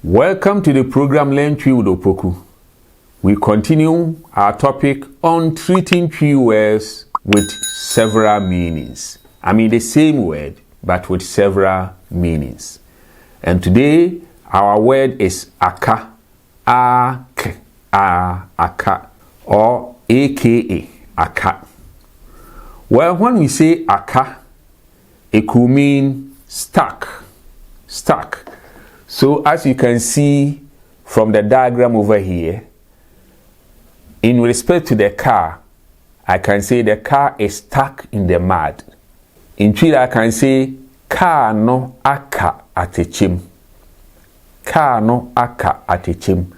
Welcome to the program Learn Twi With Opoku. We continue our topic on treating Twi words with several meanings. I mean the same word but with several meanings. And today our word is aka, aka, or aka, aka. Well, when we say aka, it could mean stuck. So as you can see from the diagram over here, in respect to the car, I can say the car is stuck in the mud. In Twi, I can say car no aka atechim. Car no aka atechim.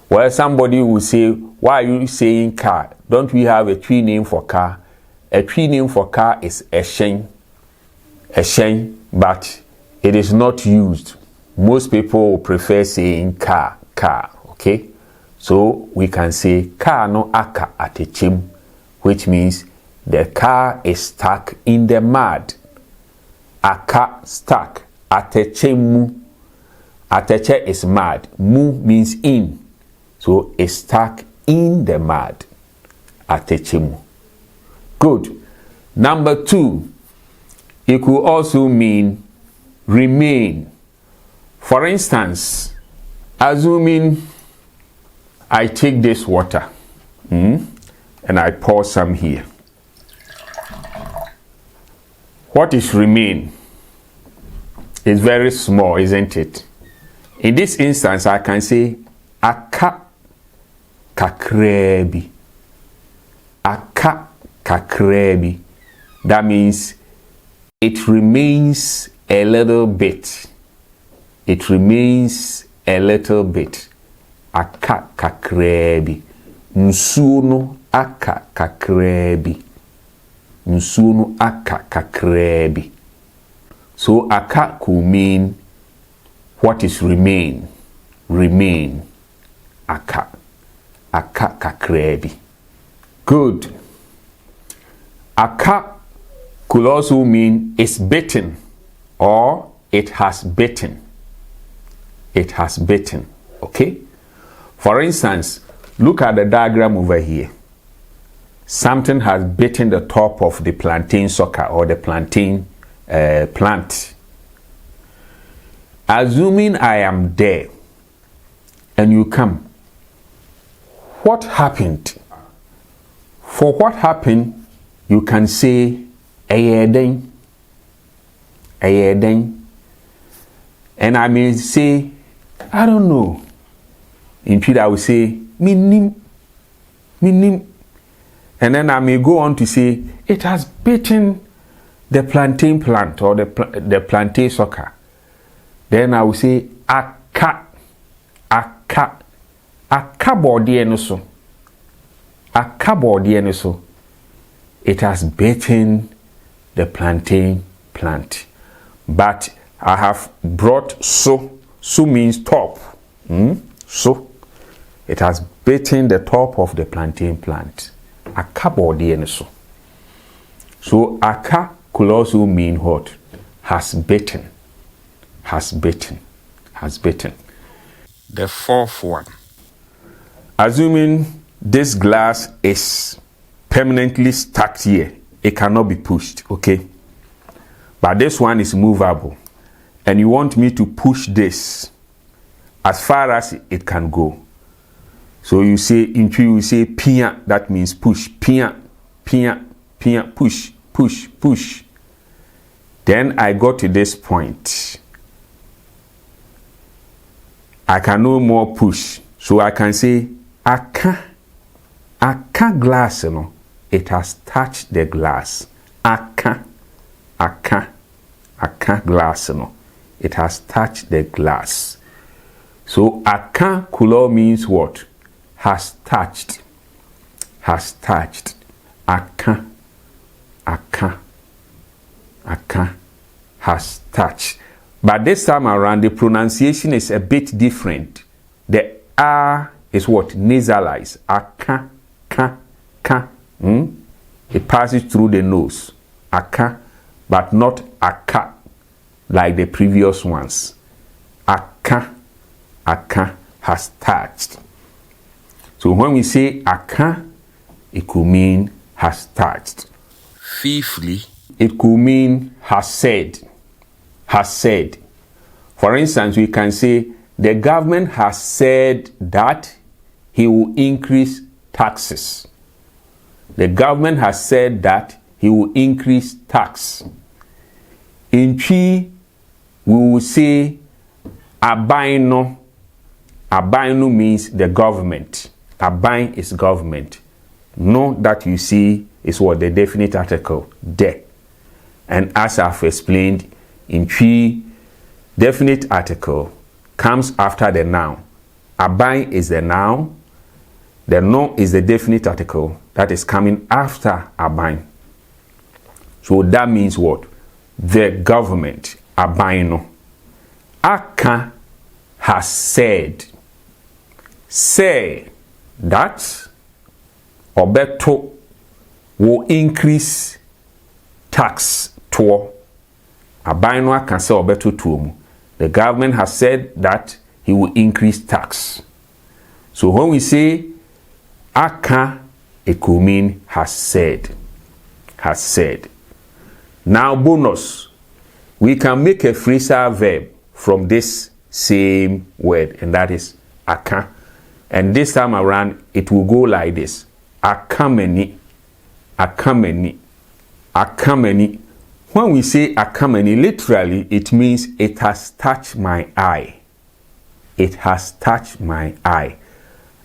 Well, somebody will say, why are you saying car? Don't we have a Twi name for car? A Twi name for car is eshen. Eshen, but it is not used. Most people prefer saying car, okay? So we can say car no aka atechim, which means the car is stuck in the mud. Aka, stuck. Atechemu. Ateche is mud. Mu means in. So it's stuck in the mud. Atechemu. Good. Number 2. It could also mean remain. For instance, assuming I take this water and I pour some here. What is remain? It's very small, isn't it? In this instance, I can say aka kakrebi. Aka kakrebi. That means it remains a little bit. It remains a little bit. Aka kakrebi. Nsuno aka kakrebi. Nsuno aka kakrebi. So aka could mean what is remain. Remain. Aka. Aka kakrebi. Good. Aka could also mean it's bitten or it has bitten. It has bitten. Okay? For instance, look at the diagram over here. Something has bitten the top of the plantain sucker or the plantain plant. Assuming I am there and you come, what happened? For what happened, you can say ayeden. And I may say, I don't know. In Twi, I will say, minim. And then I may go on to say, it has bitten the plantain plant or the plantain sucker. Then I will say, aka body no so. Aka body no so. It has bitten the plantain plant. But I have brought so. So means top. So it has bitten the top of the plantain plant. Aka body and so. So aka could also mean what? Has bitten. Has bitten. Has bitten. The fourth one. Assuming this glass is permanently stuck here, it cannot be pushed, okay? But this one is movable. And you want me to push this as far as it can go. So you say, in Twi, you say pia, that means push. Pia, push. Then I got to this point. I can no more push. So I can say, aka glass, you know, it has touched the glass. Aka glass, you know. It has touched the glass. So aka kulo means what? Has touched. Has touched. Aka has touched. But this time around, the pronunciation is a bit different. The R is what? Nasalized. Aka, ka. It passes through the nose. Aka, but not aka like the previous ones. Aka, aka has touched. So when we say aka, it could mean has touched. Fifthly, it could mean has said. Has said. For instance, we can say the government has said that he will increase taxes. The government has said that he will increase tax. In Twi, we will say aban no. Aban no means the government. Aban is government. No that you see is what the definite article, de. And as I've explained, in Twi, definite article comes after the noun. Aban is the noun. The no is the definite article that is coming after aban. So that means what? The government, aban no. Aka has said. Say that Obeto will increase tax to aban no aka say Obeto to. The government has said that he will increase tax. So when we say aka, it could mean has said. Has said. Now bonus. We can make a phrasal verb from this same word, and that is aka. And this time around, it will go like this. Akameni. Akameni. Akameni. When we say akameni, literally, it means it has touched my eye. It has touched my eye.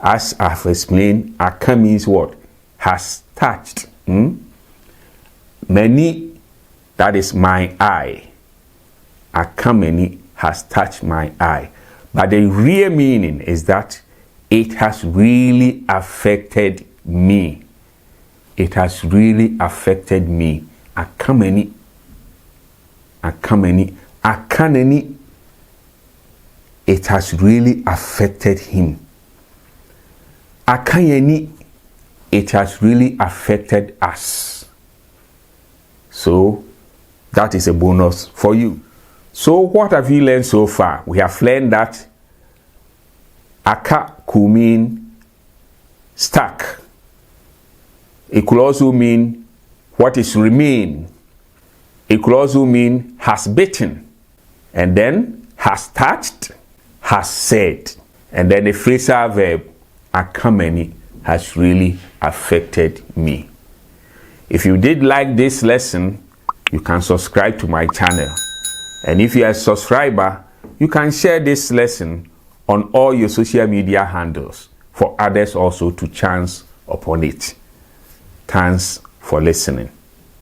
As I've explained, aka means what? Has touched. Many, that is my eye. Akameni has touched my eye. But the real meaning is that it has really affected me. It has really affected me. Akameni. Akameni. Akaneni. It has really affected him. Akayeni. It has really affected us. So, that is a bonus for you. So, what have you learned so far? We have learned that aka could mean stuck. It could also mean what is remain. It could also mean has bitten. And then has touched, has said. And then the phrasal verb akameni has really affected me. If you did like this lesson, you can subscribe to my channel. And if you are a subscriber, you can share this lesson on all your social media handles for others also to chance upon it. Thanks for listening.